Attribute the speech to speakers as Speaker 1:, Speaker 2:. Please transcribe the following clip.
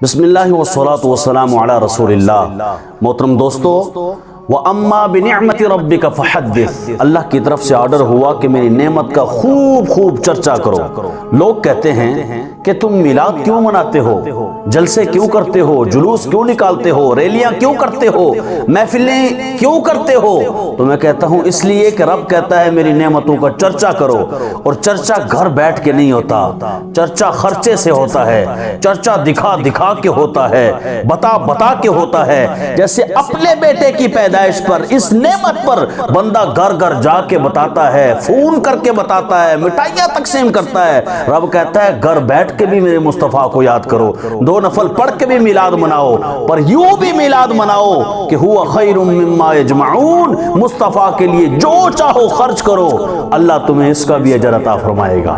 Speaker 1: بسم اللہ والصلاة والسلام علی رسول اللہ۔ محترم دوستو، وَأَمَّا بِنِعْمَةِ رَبِّكَ فَحَدِّثْ، اللہ کی طرف سے آرڈر ہوا کہ میری نعمت کا خوب چرچا کرو۔ لوگ کہتے ہیں کہ تم میلاد کیوں مناتے ہو، جلسے کیوں کرتے ہو، جلوس کیوں نکالتے ہو، ریلیاں کیوں کرتے ہو، محفلیں کیوں کرتے ہو؟ تو میں کہتا ہوں اس لیے کہ رب کہتا ہے میری نعمتوں کا چرچا کرو، اور چرچا گھر بیٹھ کے نہیں ہوتا، چرچا خرچے سے ہوتا ہے، چرچا دکھا کے ہوتا ہے، بتا کے ہوتا ہے۔ جیسے اپنے بیٹے کی پیدائش پر، اس نعمت پر بندہ گھر جا کے بتاتا ہے، فون کر کے بتاتا ہے، مٹھائیاں تقسیم کرتا ہے۔ رب کہتا ہے گھر بیٹھ کے بھی میرے مصطفیٰ کو یاد کرو، 2 نفل پڑھ کے بھی میلاد مناؤ، پر یوں بھی میلاد مناؤ کہ ہوا خیر مما یجمعون، مصطفیٰ کے لیے جو چاہو خرچ کرو، اللہ تمہیں اس کا بھی اجر عطا فرمائے گا۔